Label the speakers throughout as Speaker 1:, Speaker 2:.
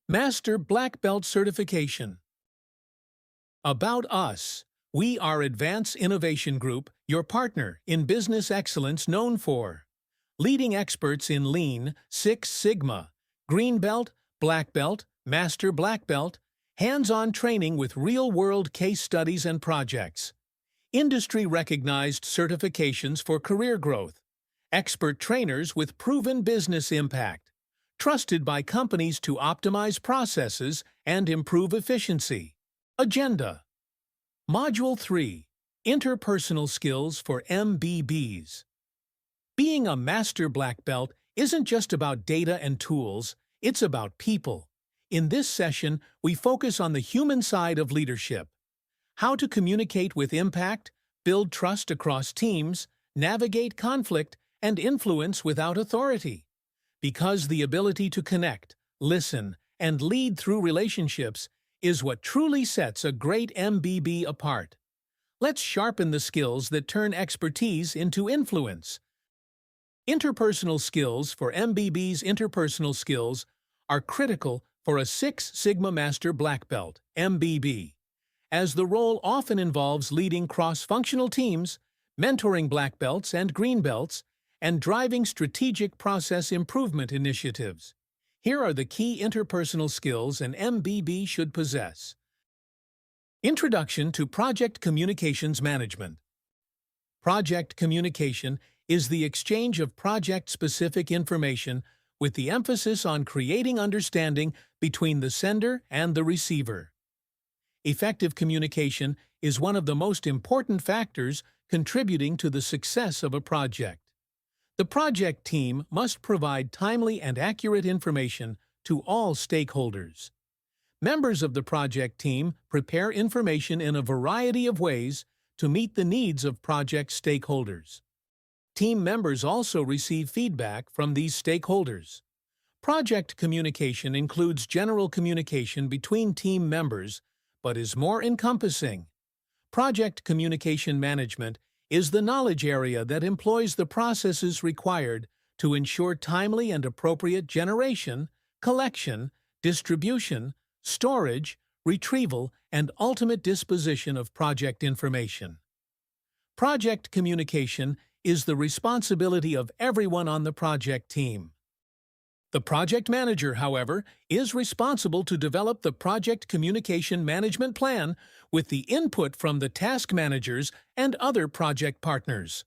Speaker 1: Master Black Belt Certification. About us. We are Advance Innovation Group, your partner in business excellence known for leading experts in Lean, Six Sigma, Green Belt, Black Belt, Master Black Belt, hands-on training with real-world case studies and projects, industry-recognized certifications for career growth, expert trainers with proven business impact, trusted by companies to optimize processes and improve efficiency. Agenda. Module 3. Interpersonal Skills for MBBs. Being a Master Black Belt isn't just about data and tools, it's about people. In this session, we focus on the human side of leadership. How to communicate with impact, build trust across teams, navigate conflict, and influence without authority. Because the ability to connect, listen, and lead through relationships is what truly sets a great MBB apart. Let's sharpen the skills that turn expertise into influence. Interpersonal skills for MBBs. Interpersonal skills are critical for a Six Sigma Master Black Belt, MBB, as the role often involves leading cross-functional teams, mentoring black belts and green belts, and driving strategic process improvement initiatives. Here are the key interpersonal skills an MBB should possess. Introduction to Project Communications Management. Project communication is the exchange of project-specific information with the emphasis on creating understanding between the sender and the receiver. Effective communication is one of the most important factors contributing to the success of a project. The project team must provide timely and accurate information to all stakeholders. Members of the project team prepare information in a variety of ways to meet the needs of project stakeholders. Team members also receive feedback from these stakeholders. Project communication includes general communication between team members, but is more encompassing. Project communication management is the knowledge area that employs the processes required to ensure timely and appropriate generation, collection, distribution, storage, retrieval, and ultimate disposition of project information. Project communication is the responsibility of everyone on the project team. The project manager, however, is responsible to develop the project communication management plan with the input from the task managers and other project partners.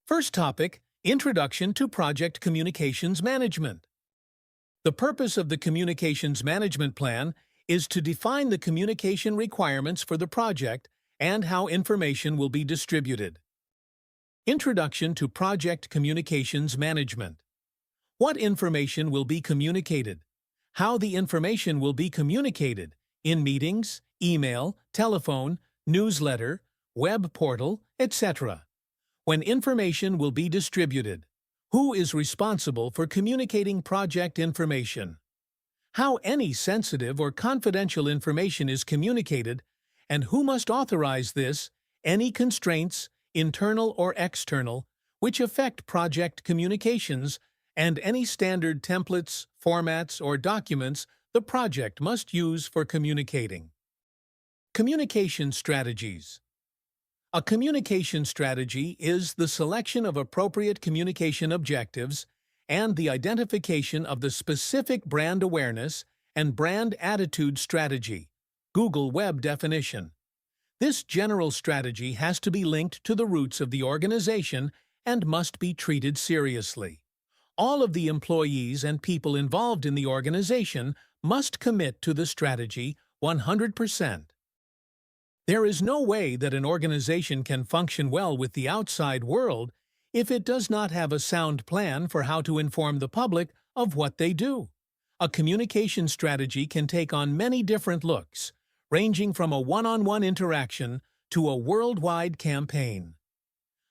Speaker 1: First topic, Introduction to Project Communications Management. The purpose of the Communications Management Plan is to define the communication requirements for the project and how information will be distributed. Introduction to Project Communications Management. What information will be communicated? How the information will be communicated in meetings, email, telephone, newsletter, web portal, etc. When information will be distributed. Who is responsible for communicating project information? How any sensitive or confidential information is communicated, and who must authorize this, any constraints, internal or external, which affect project communications, and any standard templates, formats, or documents the project must use for communicating. Communication strategies. A communication strategy is the selection of appropriate communication objectives and the identification of the specific brand awareness and brand attitude strategy. Google Web definition. This general strategy has to be linked to the roots of the organization and must be treated seriously. All of the employees and people involved in the organization must commit to the strategy 100%. There is no way that an organization can function well with the outside world if it does not have a sound plan for how to inform the public of what they do. A communication strategy can take on many different looks, ranging from a one-on-one interaction to a worldwide campaign.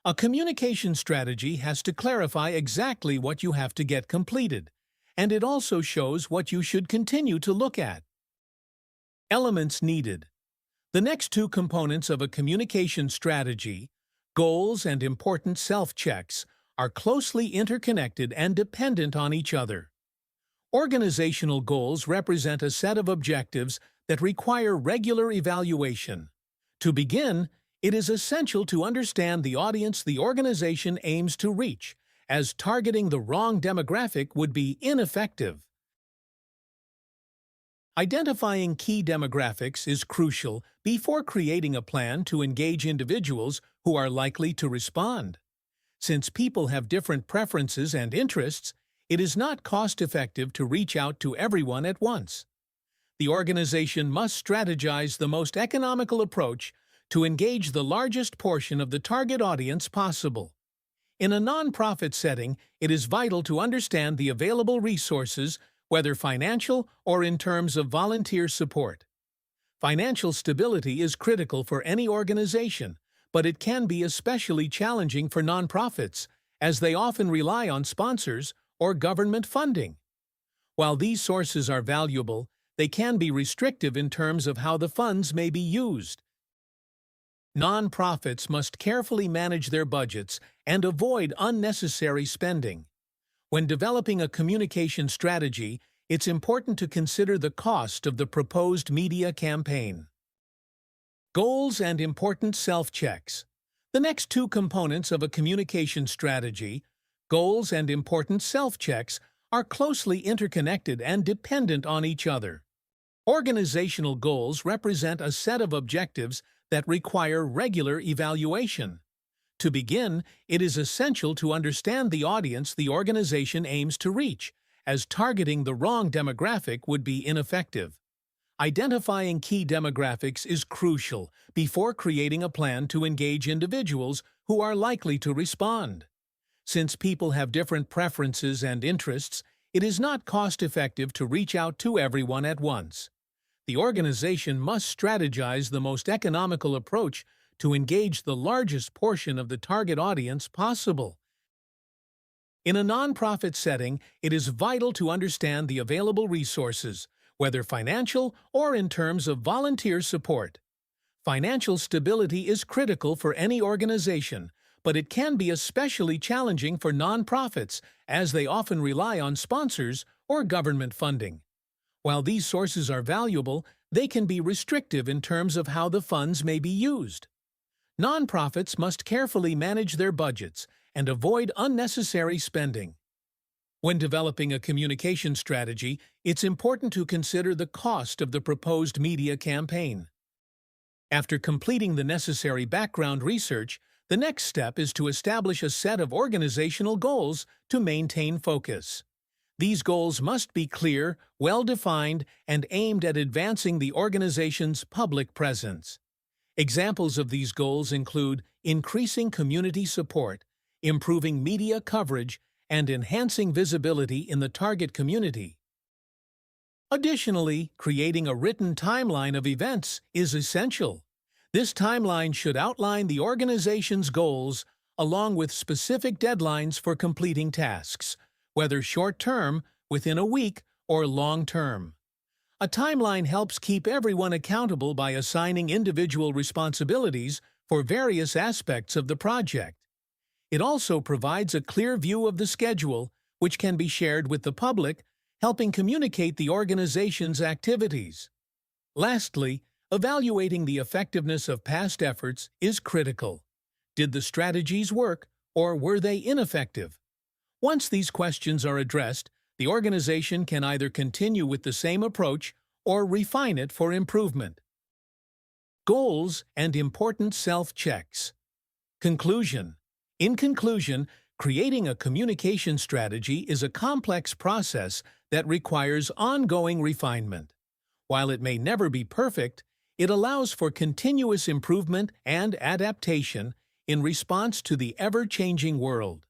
Speaker 1: A communication strategy has to clarify exactly what you have to get completed, and it also shows what you should continue to look at. Elements needed. The next two components of a communication strategy, goals and important self-checks, are closely interconnected and dependent on each other. Organizational goals represent a set of objectives that require regular evaluation. To begin, it is essential to understand the audience the organization aims to reach, as targeting the wrong demographic would be ineffective. Identifying key demographics is crucial before creating a plan to engage individuals who are likely to respond. Since people have different preferences and interests, it is not cost-effective to reach out to everyone at once. The organization must strategize the most economical approach to engage the largest portion of the target audience possible. In a nonprofit setting, it is vital to understand the available resources, whether financial or in terms of volunteer support. Financial stability is critical for any organization, but it can be especially challenging for nonprofits, as they often rely on sponsors or government funding. While these sources are valuable, they can be restrictive in terms of how the funds may be used. Nonprofits must carefully manage their budgets and avoid unnecessary spending. When developing a communication strategy, it's important to consider the cost of the proposed media campaign. Goals and important self-checks. The next two components of a communication strategy, goals and important self-checks, are closely interconnected and dependent on each other. Organizational goals represent a set of objectives that require regular evaluation. To begin, it is essential to understand the audience the organization aims to reach, as targeting the wrong demographic would be ineffective. Identifying key demographics is crucial before creating a plan to engage individuals who are likely to respond. Since people have different preferences and interests, it is not cost-effective to reach out to everyone at once. The organization must strategize the most economical approach to engage the largest portion of the target audience possible. In a nonprofit setting, it is vital to understand the available resources, whether financial or in terms of volunteer support. Financial stability is critical for any organization, but it can be especially challenging for nonprofits, as they often rely on sponsors or government funding. While these sources are valuable, they can be restrictive in terms of how the funds may be used. Nonprofits must carefully manage their budgets and avoid unnecessary spending. When developing a communication strategy, it's important to consider the cost of the proposed media campaign. After completing the necessary background research, the next step is to establish a set of organizational goals to maintain focus. These goals must be clear, well-defined, and aimed at advancing the organization's public presence. Examples of these goals include increasing community support, improving media coverage, and enhancing visibility in the target community. Additionally, creating a written timeline of events is essential. This timeline should outline the organization's goals, along with specific deadlines for completing tasks, whether short-term, within a week, or long-term. A timeline helps keep everyone accountable by assigning individual responsibilities for various aspects of the project. It also provides a clear view of the schedule, which can be shared with the public, helping communicate the organization's activities. Lastly, evaluating the effectiveness of past efforts is critical. Did the strategies work, or were they ineffective? Once these questions are addressed, the organization can either continue with the same approach or refine it for improvement. Goals and important self-checks. Conclusion. In conclusion, creating a communication strategy is a complex process that requires ongoing refinement. While it may never be perfect, it allows for continuous improvement and adaptation in response to the ever-changing world.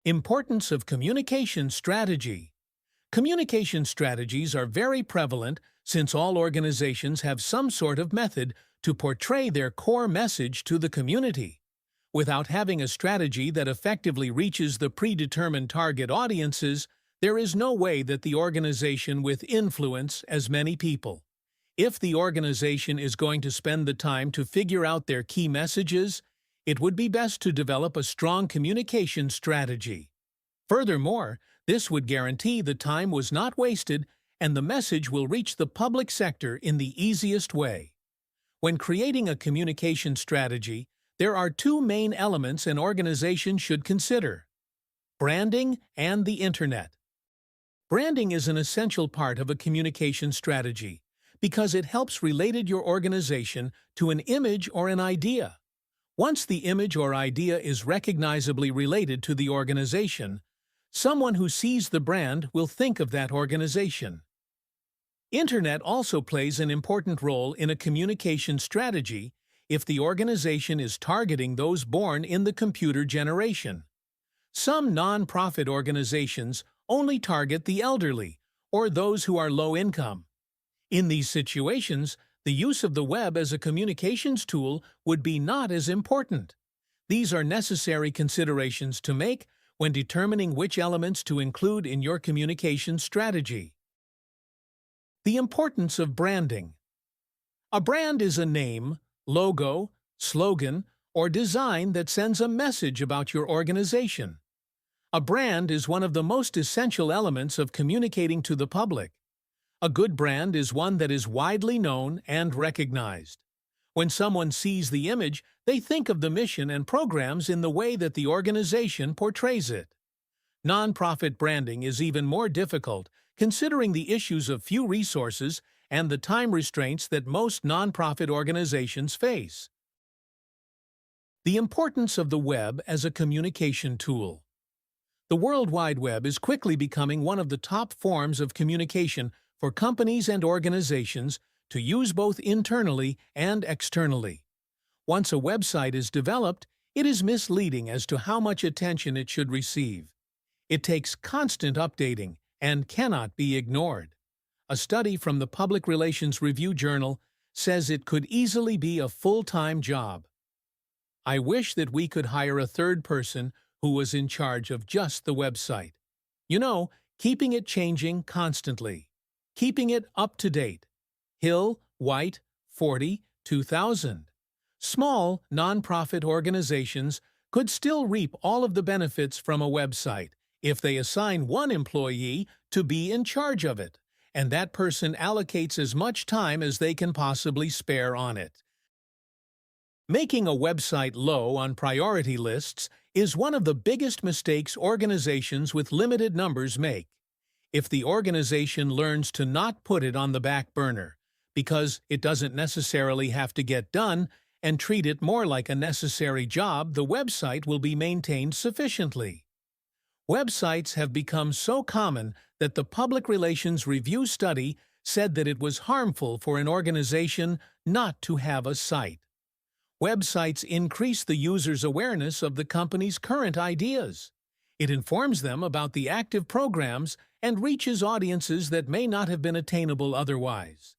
Speaker 1: Importance of communication strategy. Communication strategies are very prevalent since all organizations have some sort of method to portray their core message to the community. Without having a strategy that effectively reaches the predetermined target audiences, there is no way that the organization will influence as many people. If the organization is going to spend the time to figure out their key messages, it would be best to develop a strong communication strategy. Furthermore, This would guarantee the time was not wasted and the message will reach the public sector in the easiest way. When creating a communication strategy, there are two main elements an organization should consider: branding and the Internet. Branding is an essential part of a communication strategy because it helps relate your organization to an image or an idea. Once the image or idea is recognizably related to the organization, someone who sees the brand will think of that organization. Internet also plays an important role in a communication strategy if the organization is targeting those born in the computer generation. Some non-profit organizations only target the elderly or those who are low income. In these situations, the use of the web as a communications tool would be not as important. These are necessary considerations to make when determining which elements to include in your communication strategy. The importance of branding. A brand is a name, logo, slogan, or design that sends a message about your organization. A brand is one of the most essential elements of communicating to the public. A good brand is one that is widely known and recognized. When someone sees the image, they think of the mission and programs in the way that the organization portrays it. Nonprofit branding is even more difficult, considering the issues of few resources and the time restraints that most nonprofit organizations face. The importance of the web as a communication tool. The World Wide Web is quickly becoming one of the top forms of communication for companies and organizations to use both internally and externally. Once a website is developed, it is misleading as to how much attention it should receive. It takes constant updating and cannot be ignored. A study from the Public Relations Review Journal says it could easily be a full-time job. I wish that we could hire a third person who was in charge of just the website. You know, keeping it changing constantly. Keeping it up to date. Hill, White, 40, 2000. Small, nonprofit organizations could still reap all of the benefits from a website if they assign one employee to be in charge of it, and that person allocates as much time as they can possibly spare on it. Making a website low on priority lists is one of the biggest mistakes organizations with limited numbers make. If the organization learns to not put it on the back burner, because it doesn't necessarily have to get done, and treat it more like a necessary job, the website will be maintained sufficiently. Websites have become so common that the Public Relations Review study said that it was harmful for an organization not to have a site. Websites increase the user's awareness of the company's current ideas. It informs them about the active programs and reaches audiences that may not have been attainable otherwise.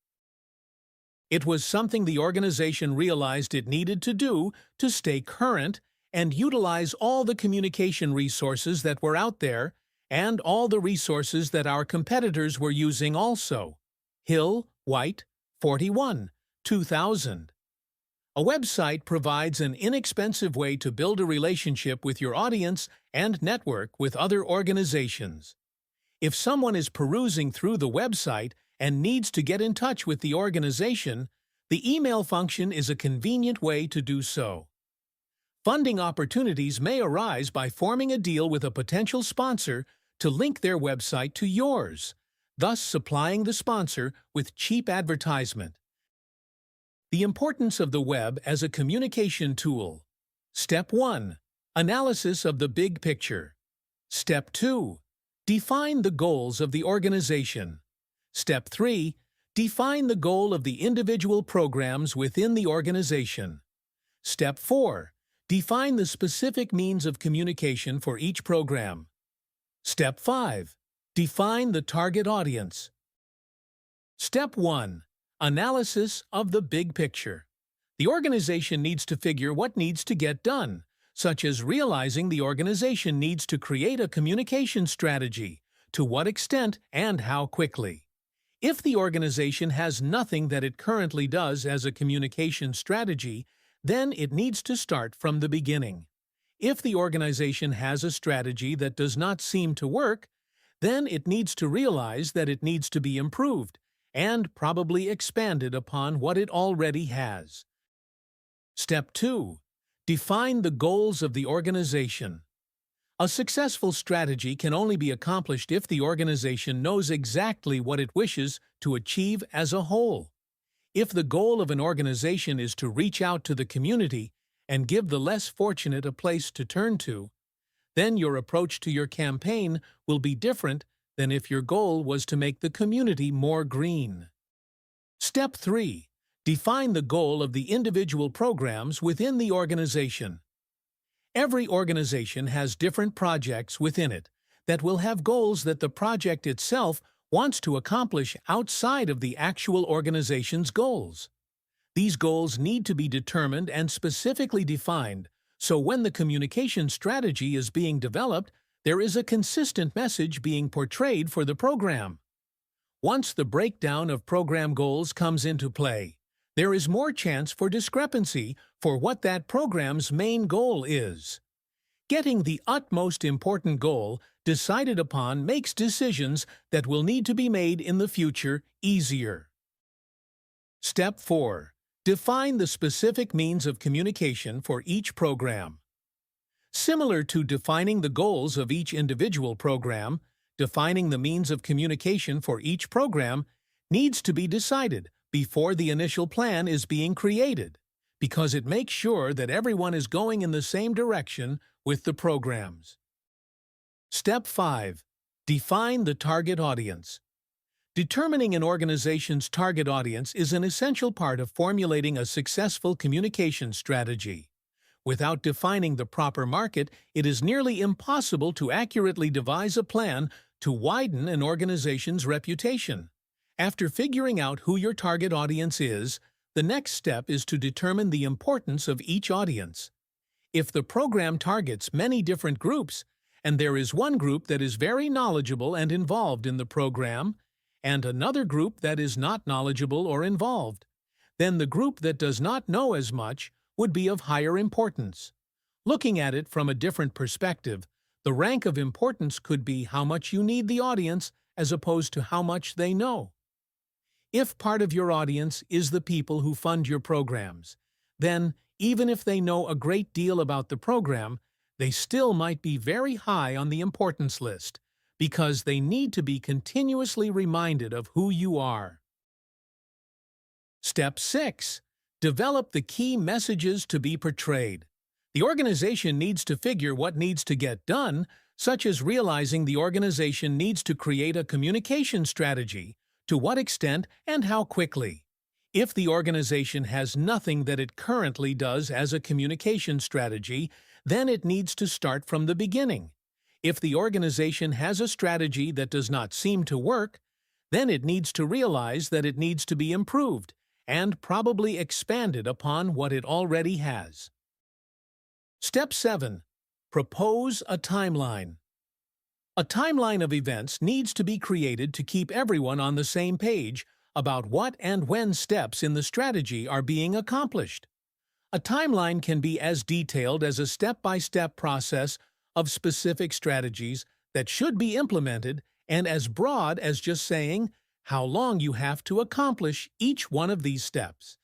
Speaker 1: It was something the organization realized it needed to do to stay current and utilize all the communication resources that were out there and all the resources that our competitors were using also. Hill, White, 41, 2000. A website provides an inexpensive way to build a relationship with your audience and network with other organizations. If someone is perusing through the website and needs to get in touch with the organization, the email function is a convenient way to do so. Funding opportunities may arise by forming a deal with a potential sponsor to link their website to yours, thus supplying the sponsor with cheap advertisement. The importance of the web as a communication tool. Step 1. Analysis of the big picture. Step 2. Define the goals of the organization. Step 3. Define the goal of the individual programs within the organization. Step 4. Define the specific means of communication for each program. Step 5. Define the target audience. Step 1. Analysis of the big picture. The organization needs to figure what needs to get done, such as realizing the organization needs to create a communication strategy, to what extent and how quickly. If the organization has nothing that it currently does as a communication strategy, then it needs to start from the beginning. If the organization has a strategy that does not seem to work, then it needs to realize that it needs to be improved and probably expanded upon what it already has. Step 2. Define the goals of the organization. A successful strategy can only be accomplished if the organization knows exactly what it wishes to achieve as a whole. If the goal of an organization is to reach out to the community and give the less fortunate a place to turn to, then your approach to your campaign will be different than if your goal was to make the community more green. Step 3. Define the goal of the individual programs within the organization. Every organization has different projects within it that will have goals that the project itself wants to accomplish outside of the actual organization's goals. These goals need to be determined and specifically defined, so when the communication strategy is being developed, there is a consistent message being portrayed for the program. Once the breakdown of program goals comes into play, there is more chance for discrepancy for what that program's main goal is. Getting the utmost important goal decided upon makes decisions that will need to be made in the future easier. Step 4. Define the specific means of communication for each program. Similar to defining the goals of each individual program, defining the means of communication for each program needs to be decided before the initial plan is being created, because it makes sure that everyone is going in the same direction with the programs. Step 5. Define the target audience. Determining an organization's target audience is an essential part of formulating a successful communication strategy. Without defining the proper market, it is nearly impossible to accurately devise a plan to widen an organization's reputation. After figuring out who your target audience is, the next step is to determine the importance of each audience. If the program targets many different groups, and there is one group that is very knowledgeable and involved in the program, and another group that is not knowledgeable or involved, then the group that does not know as much would be of higher importance. Looking at it from a different perspective, the rank of importance could be how much you need the audience as opposed to how much they know. If part of your audience is the people who fund your programs, then, even if they know a great deal about the program, they still might be very high on the importance list, because they need to be continuously reminded of who you are. Step 6. Develop the key messages to be portrayed. The organization needs to figure what needs to get done, such as realizing the organization needs to create a communication strategy, to what extent and how quickly. If the organization has nothing that it currently does as a communication strategy, then it needs to start from the beginning. If the organization has a strategy that does not seem to work, then it needs to realize that it needs to be improved and probably expanded upon what it already has. Step 7. Propose a timeline. A timeline of events needs to be created to keep everyone on the same page about what and when steps in the strategy are being accomplished. A timeline can be as detailed as a step-by-step process of specific strategies that should be implemented and as broad as just saying how long you have to accomplish each one of these steps.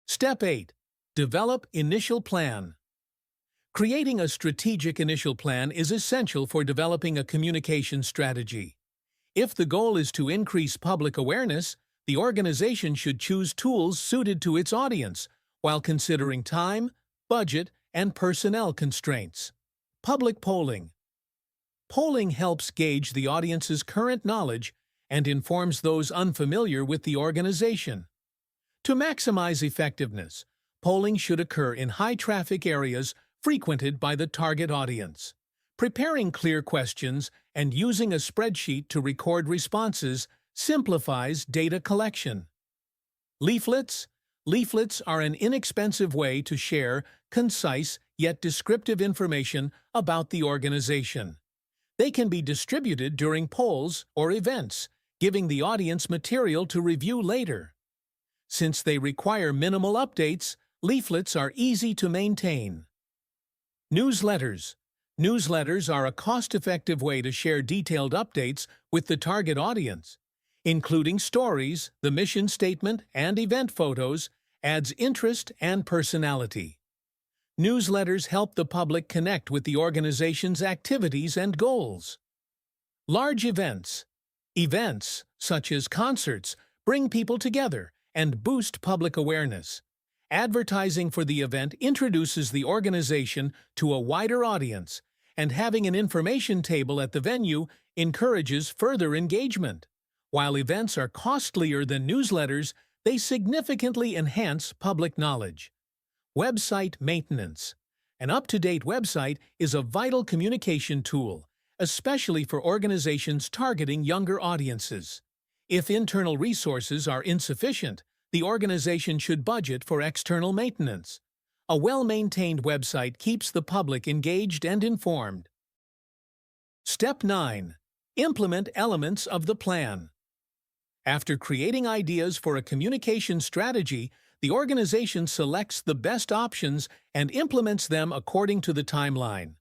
Speaker 1: Step 8. Develop initial plan. Creating a strategic initial plan is essential for developing a communication strategy. If the goal is to increase public awareness, the organization should choose tools suited to its audience while considering time, budget, and personnel constraints. Public polling. Polling helps gauge the audience's current knowledge and informs those unfamiliar with the organization. To maximize effectiveness, polling should occur in high-traffic areas frequented by the target audience. Preparing clear questions and using a spreadsheet to record responses simplifies data collection. Leaflets. Leaflets are an inexpensive way to share concise yet descriptive information about the organization. They can be distributed during polls or events, giving the audience material to review later. Since they require minimal updates, leaflets are easy to maintain. Newsletters. Newsletters are a cost-effective way to share detailed updates with the target audience. Including stories, the mission statement, and event photos adds interest and personality. Newsletters help the public connect with the organization's activities and goals. Large events. Events, such as concerts, bring people together and boost public awareness. Advertising for the event introduces the organization to a wider audience, and having an information table at the venue encourages further engagement. While events are costlier than newsletters, they significantly enhance public knowledge. Website maintenance. An up-to-date website is a vital communication tool, especially for organizations targeting younger audiences. If internal resources are insufficient, the organization should budget for external maintenance. A well-maintained website keeps the public engaged and informed. Step 9. Implement elements of the plan. After creating ideas for a communication strategy, the organization selects the best options and implements them according to the timeline.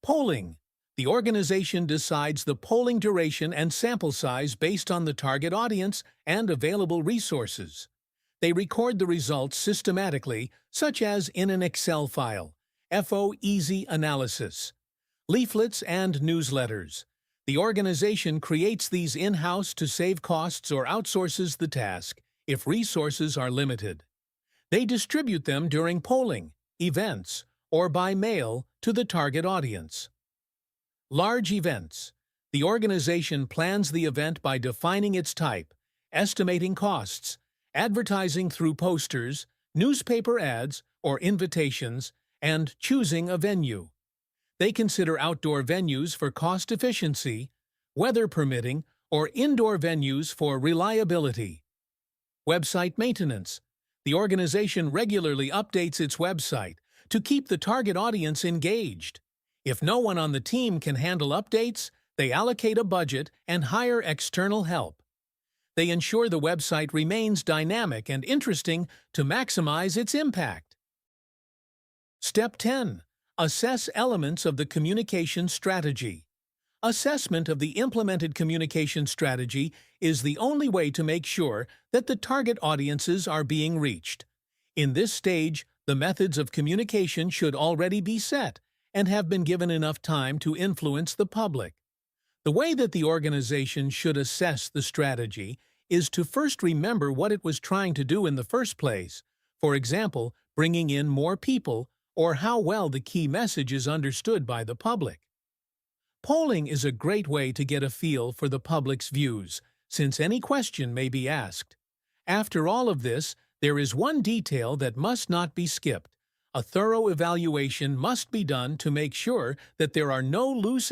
Speaker 1: Polling. The organization decides the polling duration and sample size based on the target audience and available resources. They record the results systematically, such as in an Excel file. FO Easy Analysis. Leaflets and newsletters. The organization creates these in-house to save costs or outsources the task if resources are limited. They distribute them during polling, events, or by mail to the target audience. Large events. The organization plans the event by defining its type, estimating costs, advertising through posters, newspaper ads, or invitations, and choosing a venue. They consider outdoor venues for cost efficiency, weather permitting, or indoor venues for reliability. Website maintenance. The organization regularly updates its website to keep the target audience engaged. If no one on the team can handle updates, they allocate a budget and hire external help. They ensure the website remains dynamic and interesting to maximize its impact. Step 10. Assess elements of the communication strategy. Assessment of the implemented communication strategy is the only way to make sure that the target audiences are being reached. In this stage, the methods of communication should already be set and have been given enough time to influence the public. The way that the organization should assess the strategy is to first remember what it was trying to do in the first place, for example, bringing in more people, or how well the key message is understood by the public. Polling is a great way to get a feel for the public's views, since any question may be asked. After all of this, there is one detail that must not be skipped. A thorough evaluation must be done to make sure that there are no loose ends